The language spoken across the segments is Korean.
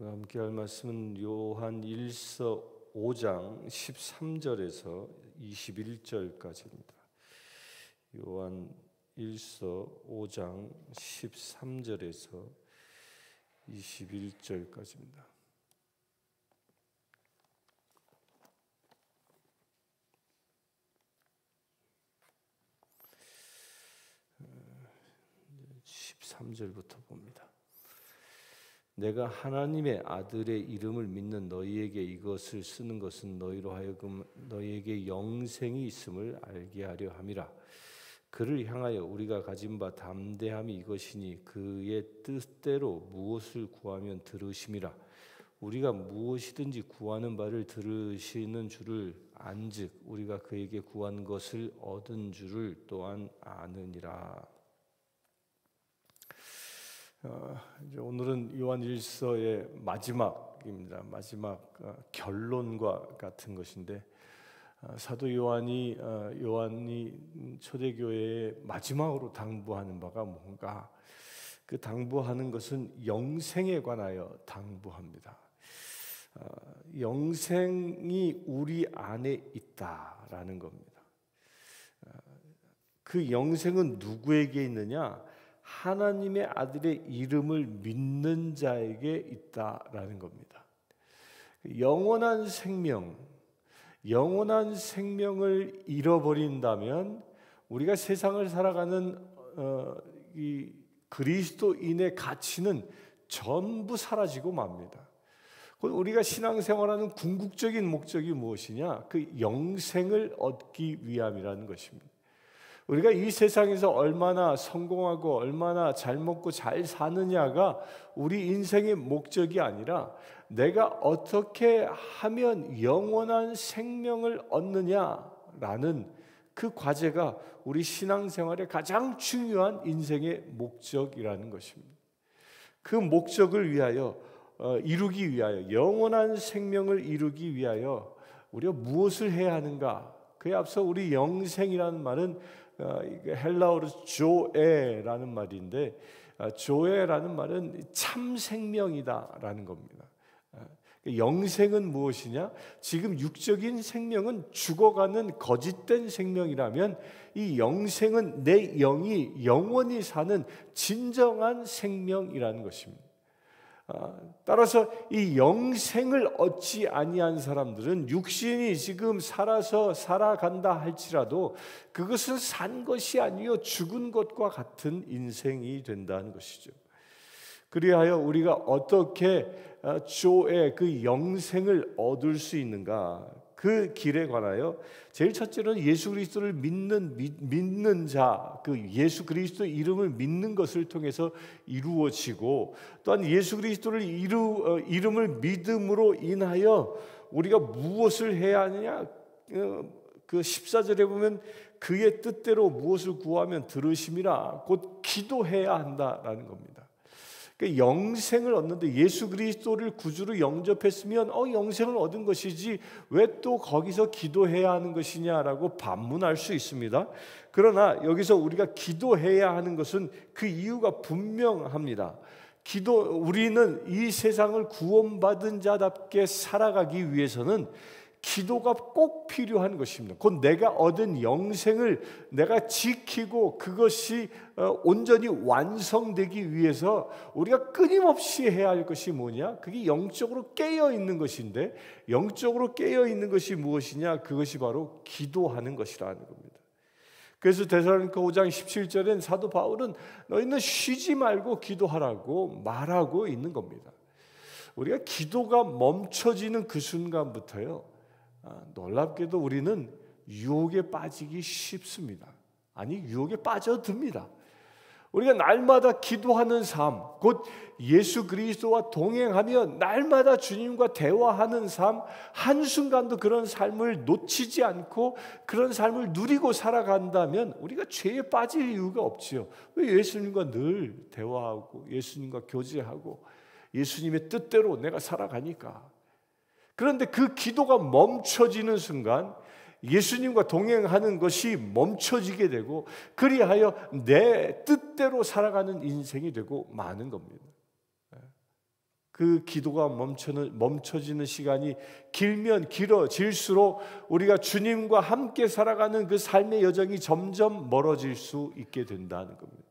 함께 할 말씀은 요한 1서 5장 13절에서 21절까지입니다. 요한 1서 5장 13절에서 21절까지입니다. 어, 13절부터 봅니다. 내가 하나님의 아들의 이름을 믿는 너희에게 이것을 쓰는 것은 너희로 하여금 너희에게 영생이 있음을 알게 하려 함이라. 그를 향하여 우리가 가진 바 담대함이 이것이니 그의 뜻대로 무엇을 구하면 들으심이라. 우리가 무엇이든지 구하는 바를 들으시는 줄을 안즉 우리가 그에게 구한 것을 얻은 줄을 또한 아느니라. 이제 오늘은 요한 1서의 마지막입니다. 마지막 결론과 같은 것인데, 사도 요한이 초대교회에 마지막으로 당부하는 바가 뭔가, 그 당부하는 것은 영생에 관하여 당부합니다. 영생이 우리 안에 있다라는 겁니다. 그 영생은 누구에게 있느냐? 하나님의 아들의 이름을 믿는 자에게 있다라는 겁니다. 영원한 생명을 잃어버린다면 우리가 세상을 살아가는 이 그리스도인의 가치는 전부 사라지고 맙니다. 우리가 신앙생활하는 궁극적인 목적이 무엇이냐? 그 영생을 얻기 위함이라는 것입니다. 우리가 이 세상에서 얼마나 성공하고 얼마나 잘 먹고 잘 사느냐가 우리 인생의 목적이 아니라 내가 어떻게 하면 영원한 생명을 얻느냐라는 그 과제가 우리 신앙생활의 가장 중요한 인생의 목적이라는 것입니다. 그 목적을 위하여 이루기 위하여, 영원한 생명을 이루기 위하여 우리가 무엇을 해야 하는가? 그에 앞서 우리 영생이라는 말은 헬라어로 조에라는 말인데, 조에라는 말은 참 생명이다라는 겁니다. 영생은 무엇이냐? 지금 육적인 생명은 죽어가는 거짓된 생명이라면 이 영생은 내 영이 영원히 사는 진정한 생명이라는 것입니다. 따라서 이 영생을 얻지 아니한 사람들은 육신이 지금 살아간다 할지라도 그것은 산 것이 아니요 죽은 것과 같은 인생이 된다는 것이죠. 그리하여 우리가 어떻게 조의 그 영생을 얻을 수 있는가? 그 길에 관하여 제일 첫째는 예수 그리스도를 믿는 자, 그 예수 그리스도 이름을 믿는 것을 통해서 이루어지고, 또한 예수 그리스도를 이름을 믿음으로 인하여 우리가 무엇을 해야 하느냐? 그 14절에 보면 그의 뜻대로 무엇을 구하면 들으심이라, 곧 기도해야 한다라는 겁니다. 영생을 얻는데 예수 그리스도를 구주로 영접했으면 영생을 얻은 것이지 왜 또 거기서 기도해야 하는 것이냐라고 반문할 수 있습니다. 그러나 여기서 우리가 기도해야 하는 것은 그 이유가 분명합니다. 우리는 이 세상을 구원받은 자답게 살아가기 위해서는 기도가 꼭 필요한 것입니다. 곧 내가 얻은 영생을 내가 지키고 그것이 온전히 완성되기 위해서 우리가 끊임없이 해야 할 것이 뭐냐? 그게 영적으로 깨어 있는 것인데, 영적으로 깨어 있는 것이 무엇이냐? 그것이 바로 기도하는 것이라는 겁니다. 그래서 데살로니가 5장 17절엔 사도 바울은 너희는 쉬지 말고 기도하라고 말하고 있는 겁니다. 우리가 기도가 멈춰지는 그 순간부터요, 놀랍게도 우리는 유혹에 빠지기 쉽습니다. 아니, 유혹에 빠져듭니다. 우리가 날마다 기도하는 삶, 곧 예수 그리스도와 동행하며 날마다 주님과 대화하는 삶, 한순간도 그런 삶을 놓치지 않고 그런 삶을 누리고 살아간다면 우리가 죄에 빠질 이유가 없지요. 왜? 예수님과 늘 대화하고 예수님과 교제하고 예수님의 뜻대로 내가 살아가니까. 그런데 그 기도가 멈춰지는 순간 예수님과 동행하는 것이 멈춰지게 되고, 그리하여 내 뜻대로 살아가는 인생이 되고 마는 겁니다. 그 기도가 멈춰지는 시간이 길면 길어질수록 우리가 주님과 함께 살아가는 그 삶의 여정이 점점 멀어질 수 있게 된다는 겁니다.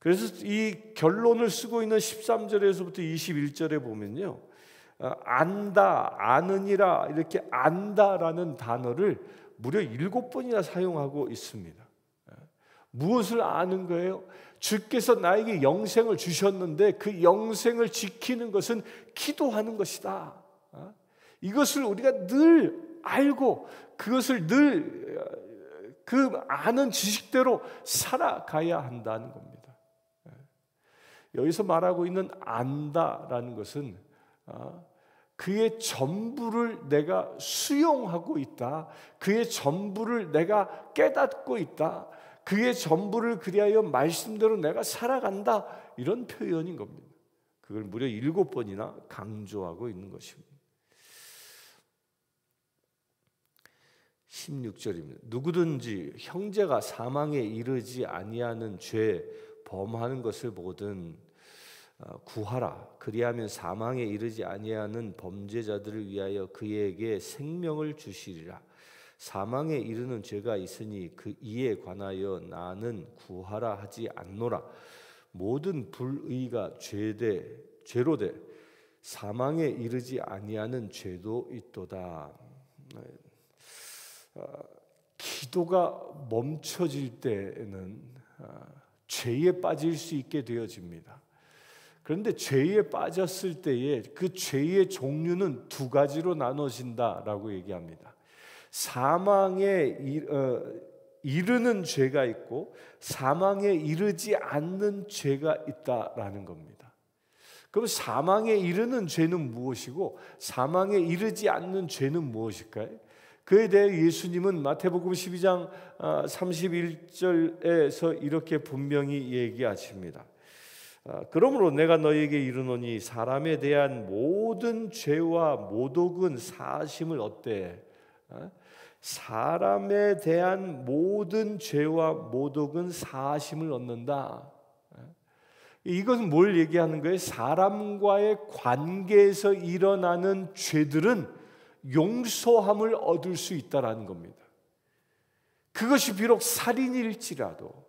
그래서 이 결론을 쓰고 있는 13절에서부터 21절에 보면요, 안다, 아느니라, 이렇게 안다라는 단어를 무려 7번이나 사용하고 있습니다. 무엇을 아는 거예요? 주께서 나에게 영생을 주셨는데 그 영생을 지키는 것은 기도하는 것이다. 이것을 우리가 늘 알고 그것을 늘 그 아는 지식대로 살아가야 한다는 겁니다. 여기서 말하고 있는 안다라는 것은 그의 전부를 내가 수용하고 있다. 그의 전부를 내가 깨닫고 있다. 그의 전부를 그리하여 말씀대로 내가 살아간다. 이런 표현인 겁니다. 그걸 무려 7번이나 강조하고 있는 것입니다. 16절입니다. 누구든지 형제가 사망에 이르지 아니하는 죄 범하는 것을 보거든 구하라. 그리하면 사망에 이르지 아니하는 범죄자들을 위하여 그에게 생명을 주시리라. 사망에 이르는 죄가 있으니 그 이에 관하여 나는 구하라 하지 않노라. 모든 불의가 죄로 돼 사망에 이르지 아니하는 죄도 있도다. 기도가 멈춰질 때에는 죄에 빠질 수 있게 되어집니다. 그런데 죄에 빠졌을 때에 그 죄의 종류는 2가지로 나눠진다라고 얘기합니다. 사망에 이르는 죄가 있고 사망에 이르지 않는 죄가 있다라는 겁니다. 그럼 사망에 이르는 죄는 무엇이고 사망에 이르지 않는 죄는 무엇일까요? 그에 대해 예수님은 마태복음 12장 31절에서 이렇게 분명히 얘기하십니다. 그러므로 내가 너희에게 이르노니 사람에 대한 모든 죄와 모독은 사하심을 얻되 사람에 대한 모든 죄와 모독은 사하심을 얻는다. 이것은 뭘 얘기하는 거예요? 사람과의 관계에서 일어나는 죄들은 용서함을 얻을 수 있다라는 겁니다. 그것이 비록 살인일지라도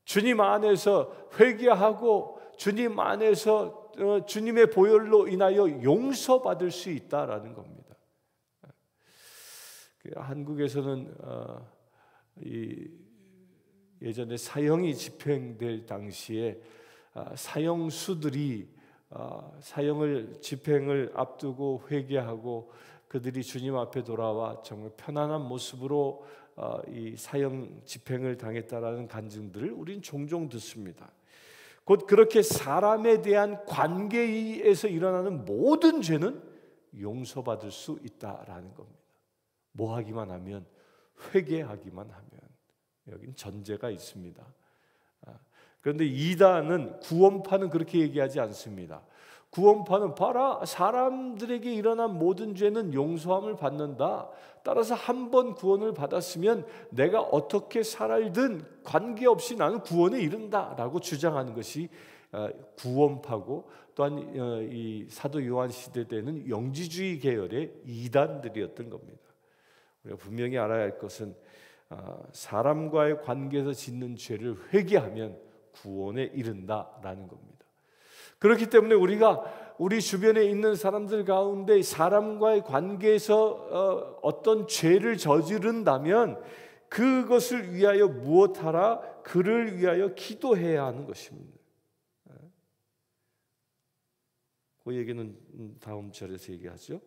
주님 안에서 회개하고 주님 안에서 주님의 보혈로 인하여 용서받을 수 있다라는 겁니다. 한국에서는 예전에 사형이 집행될 당시에 사형수들이 사형을 집행을 앞두고 회개하고 그들이 주님 앞에 돌아와 정말 편안한 모습으로 이 사형 집행을 당했다라는 간증들을 우린 종종 듣습니다. 곧 그렇게 사람에 대한 관계에서 일어나는 모든 죄는 용서받을 수 있다라는 겁니다. 뭐 하기만 하면, 회개하기만 하면. 여긴 전제가 있습니다. 그런데 이단은, 구원파는 그렇게 얘기하지 않습니다. 구원파는 봐라, 사람들에게 일어난 모든 죄는 용서함을 받는다. 따라서 한 번 구원을 받았으면 내가 어떻게 살든 관계없이 나는 구원에 이른다라고 주장하는 것이 구원파고, 또한 이 사도 요한 시대 때는 영지주의 계열의 이단들이었던 겁니다. 우리가 분명히 알아야 할 것은 사람과의 관계에서 짓는 죄를 회개하면 구원에 이른다라는 겁니다. 그렇기 때문에 우리가 우리 주변에 있는 사람들 가운데 사람과의 관계에서 어떤 죄를 저지른다면 그것을 위하여 무엇하라? 그를 위하여 기도해야 하는 것입니다. 그 얘기는 다음 절에서 얘기하죠.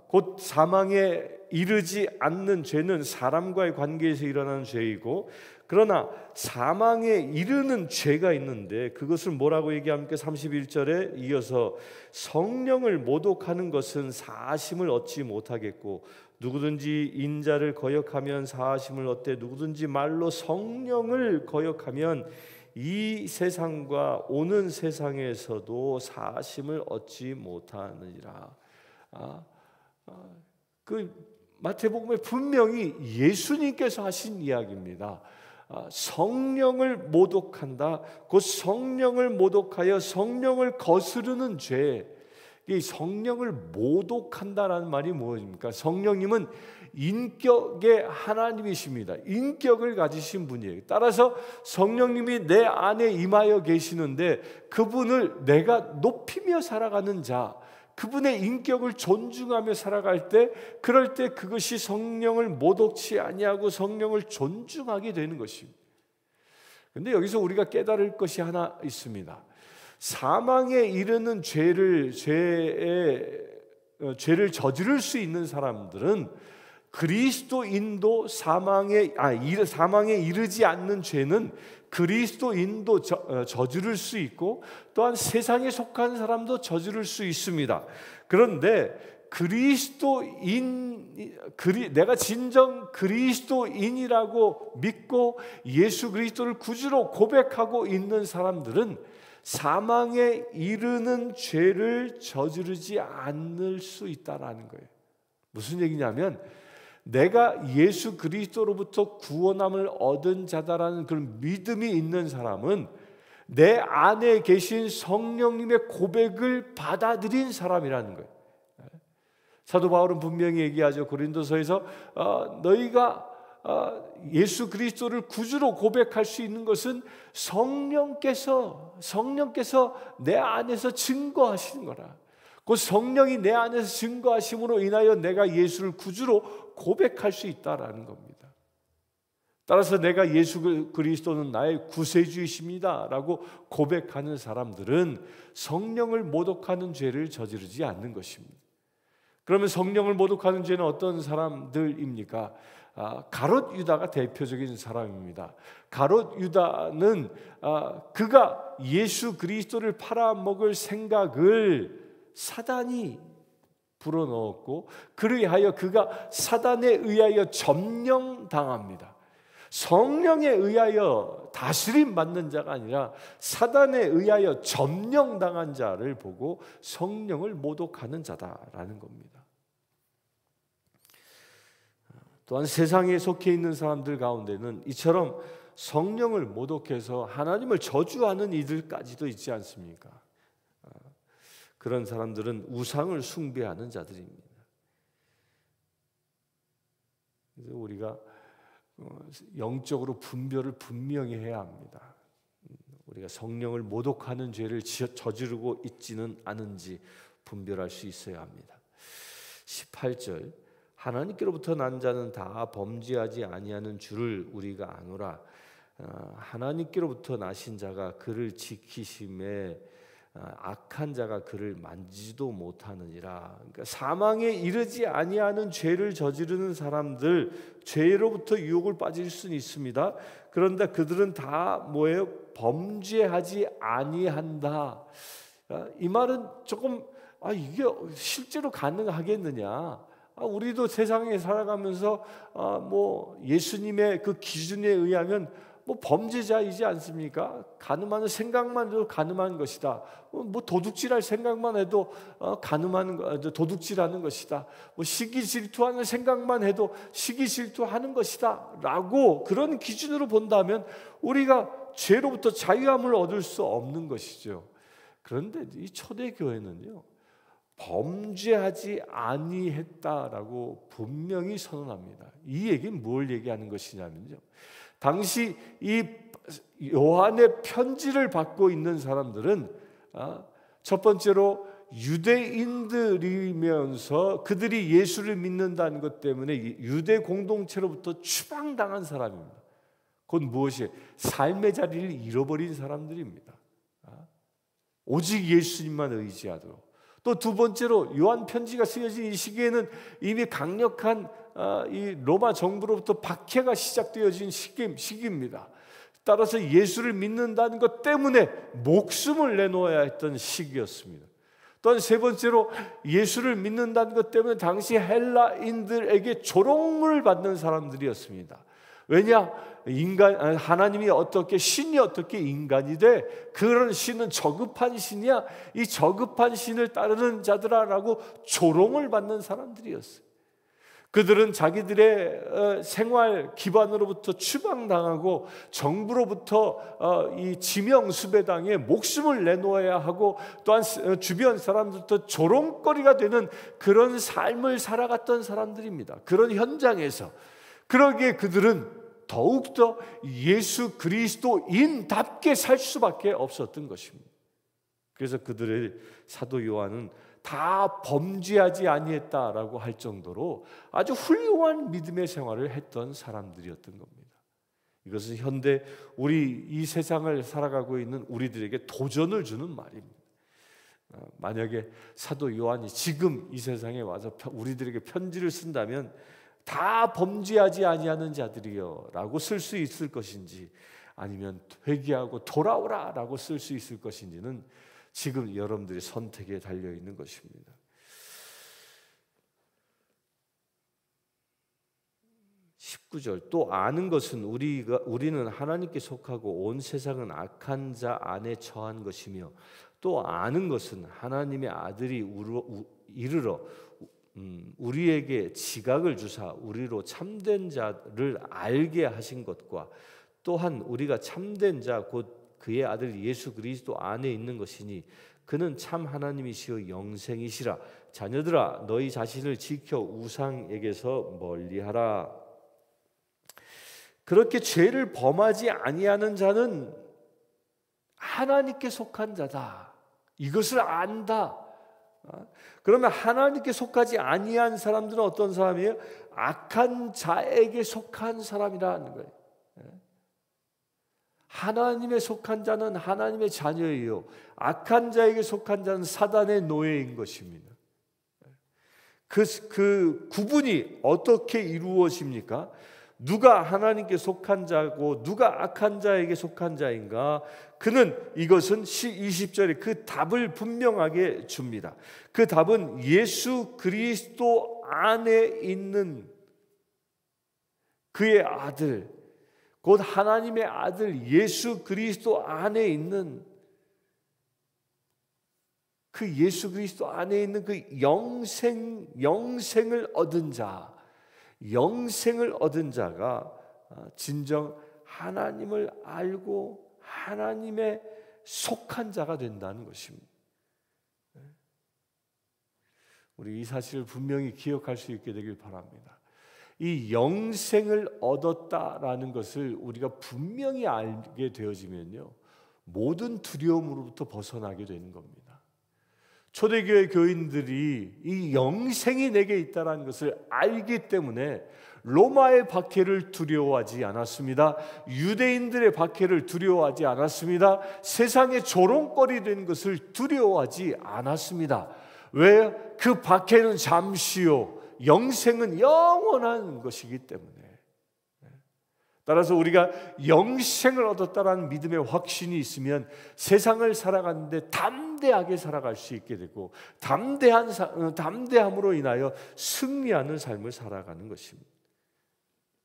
곧 사망에 이르지 않는 죄는 사람과의 관계에서 일어나는 죄이고, 그러나 사망에 이르는 죄가 있는데 그것을 뭐라고 얘기합니까? 31절에 이어서 성령을 모독하는 것은 사하심을 얻지 못하겠고 누구든지 인자를 거역하면 사하심을 얻되 누구든지 말로 성령을 거역하면 이 세상과 오는 세상에서도 사하심을 얻지 못하느니라. 그 마태복음에 분명히 예수님께서 하신 이야기입니다. 성령을 모독한다. 곧 성령을 모독하여 성령을 거스르는 죄. 이 성령을 모독한다라는 말이 무엇입니까? 성령님은 인격의 하나님이십니다. 인격을 가지신 분이에요. 따라서 성령님이 내 안에 임하여 계시는데 그분을 내가 높이며 살아가는 자, 그분의 인격을 존중하며 살아갈 때, 그럴 때 그것이 성령을 모독치 아니하고 성령을 존중하게 되는 것입니다. 그런데 여기서 우리가 깨달을 것이 하나 있습니다. 사망에 이르는 죄를 저지를 수 있는 사람들은 그리스도인도 사망에 이르지 않는 죄는 그리스도인도 저지를 수 있고 또한 세상에 속한 사람도 저지를 수 있습니다. 그런데 내가 진정 그리스도인이라고 믿고 예수 그리스도를 구주로 고백하고 있는 사람들은 사망에 이르는 죄를 저지르지 않을 수 있다라는 거예요. 무슨 얘기냐면 내가 예수 그리스도로부터 구원함을 얻은 자다라는 그런 믿음이 있는 사람은 내 안에 계신 성령님의 고백을 받아들인 사람이라는 거예요. 사도 바울은 분명히 얘기하죠. 고린도서에서 너희가 예수 그리스도를 구주로 고백할 수 있는 것은 성령께서 내 안에서 증거하시는 거라. 그 성령이 내 안에서 증거하심으로 인하여 내가 예수를 구주로 고백할 수 있다라는 겁니다. 따라서 내가 예수 그리스도는 나의 구세주이십니다 라고 고백하는 사람들은 성령을 모독하는 죄를 저지르지 않는 것입니다. 그러면 성령을 모독하는 죄는 어떤 사람들입니까? 가롯 유다가 대표적인 사람입니다. 가롯 유다는 그가 예수 그리스도를 팔아먹을 생각을 사단이 불어넣었고 그리하여 그가 사단에 의하여 점령당합니다. 성령에 의하여 다스림 받는 자가 아니라 사단에 의하여 점령당한 자를 보고 성령을 모독하는 자다라는 겁니다. 또한 세상에 속해 있는 사람들 가운데는 이처럼 성령을 모독해서 하나님을 저주하는 이들까지도 있지 않습니까? 그런 사람들은 우상을 숭배하는 자들입니다. 그래서 우리가 영적으로 분별을 분명히 해야 합니다. 우리가 성령을 모독하는 죄를 저지르고 있지는 않은지 분별할 수 있어야 합니다. 18절 하나님께로부터 난 자는 다 범죄하지 아니하는 줄을 우리가 아노라. 하나님께로부터 나신 자가 그를 지키심에 악한 자가 그를 만지지도 못하느니라. 그러니까 사망에 이르지 아니하는 죄를 저지르는 사람들, 죄로부터 유혹을 빠질 수는 있습니다. 그런데 그들은 다 뭐예요? 범죄하지 아니한다. 이 말은 조금 이게 실제로 가능하겠느냐? 우리도 세상에 살아가면서 뭐 예수님의 그 기준에 의하면 뭐 범죄자이지 않습니까? 가늠하는 생각만 해도 가늠한 것이다. 뭐 도둑질할 생각만 해도 도둑질하는 것이다. 뭐 시기 질투하는 생각만 해도 시기 질투하는 것이다. 라고 그런 기준으로 본다면 우리가 죄로부터 자유함을 얻을 수 없는 것이죠. 그런데 이 초대교회는요, 범죄하지 아니했다라고 분명히 선언합니다. 이 얘기는 뭘 얘기하는 것이냐면요, 당시 이 요한의 편지를 받고 있는 사람들은 첫 번째로 유대인들이면서 그들이 예수를 믿는다는 것 때문에 유대 공동체로부터 추방당한 사람입니다. 그건 무엇이에요? 삶의 자리를 잃어버린 사람들입니다. 오직 예수님만 의지하도록. 또 두 번째로 요한 편지가 쓰여진 이 시기에는 이미 강력한 이 로마 정부로부터 박해가 시작되어진 시기입니다. 따라서 예수를 믿는다는 것 때문에 목숨을 내놓아야 했던 시기였습니다. 또한 세 번째로 예수를 믿는다는 것 때문에 당시 헬라인들에게 조롱을 받는 사람들이었습니다. 왜냐? 하나님이 어떻게, 신이 어떻게 인간이 돼? 그런 신은 저급한 신이야. 이 저급한 신을 따르는 자들아라고 조롱을 받는 사람들이었어요. 그들은 자기들의 생활 기반으로부터 추방당하고 정부로부터 이 지명 수배당해 목숨을 내놓아야 하고, 또한 주변 사람들도 조롱거리가 되는 그런 삶을 살아갔던 사람들입니다. 그런 현장에서 그러기에 그들은 더욱더 예수 그리스도인답게 살 수밖에 없었던 것입니다. 그래서 그들의 사도 요한은 다 범죄하지 아니했다라고 할 정도로 아주 훌륭한 믿음의 생활을 했던 사람들이었던 겁니다. 이것은 현대 우리 이 세상을 살아가고 있는 우리들에게 도전을 주는 말입니다. 만약에 사도 요한이 지금 이 세상에 와서 우리들에게 편지를 쓴다면 다 범죄하지 아니하는 자들이여 라고 쓸 수 있을 것인지, 아니면 회개하고 돌아오라 라고 쓸 수 있을 것인지는 지금 여러분들의 선택에 달려 있는 것입니다. 19절, 또 아는 것은 우리는 하나님께 속하고 온 세상은 악한 자 안에 처한 것이며, 또 아는 것은 하나님의 아들이 이르러 우리에게 지각을 주사 우리로 참된 자를 알게 하신 것과, 또한 우리가 참된 자 곧 그의 아들 예수 그리스도 안에 있는 것이니 그는 참 하나님이시요 영생이시라. 자녀들아, 너희 자신을 지켜 우상에게서 멀리하라. 그렇게 죄를 범하지 아니하는 자는 하나님께 속한 자다. 이것을 안다. 그러면 하나님께 속하지 아니한 사람들은 어떤 사람이에요? 악한 자에게 속한 사람이라는 거예요. 하나님에 속한 자는 하나님의 자녀예요. 악한 자에게 속한 자는 사단의 노예인 것입니다. 그 구분이 어떻게 이루어집니까? 누가 하나님께 속한 자고 누가 악한 자에게 속한 자인가? 그는 이것은 20절에 그 답을 분명하게 줍니다. 그 답은 예수 그리스도 안에 있는 그의 아들, 곧 하나님의 아들 예수 그리스도 안에 있는 그 예수 그리스도 안에 있는 그 영생을 얻은 자, 영생을 얻은 자가 진정 하나님을 알고 하나님의 속한 자가 된다는 것입니다. 우리 이 사실을 분명히 기억할 수 있게 되길 바랍니다. 이 영생을 얻었다라는 것을 우리가 분명히 알게 되어지면요, 모든 두려움으로부터 벗어나게 되는 겁니다. 초대교회 교인들이 이 영생이 내게 있다는 것을 알기 때문에 로마의 박해를 두려워하지 않았습니다. 유대인들의 박해를 두려워하지 않았습니다. 세상의 조롱거리 된 것을 두려워하지 않았습니다. 왜? 그 박해는 잠시요, 영생은 영원한 것이기 때문에. 따라서 우리가 영생을 얻었다라는 믿음의 확신이 있으면 세상을 살아가는데 담대하게 살아갈 수 있게 되고, 담대함으로 인하여 승리하는 삶을 살아가는 것입니다.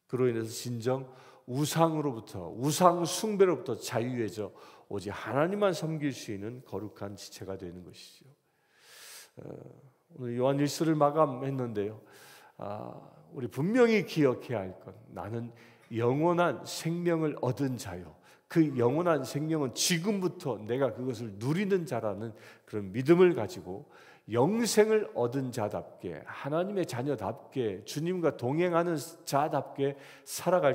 그로 인해서 진정 우상으로부터, 우상 숭배로부터 자유해져 오직 하나님만 섬길 수 있는 거룩한 지체가 되는 것이죠. 오늘 요한 1서를 마감했는데요, 우리 분명히 기억해야 할 것, 나는 영원한 생명을 얻은 자요, 그 영원한 생명은 지금부터 내가 그것을 누리는 자라는 그런 믿음을 가지고 영생을 얻은 자답게, 하나님의 자녀답게, 주님과 동행하는 자답게 살아갈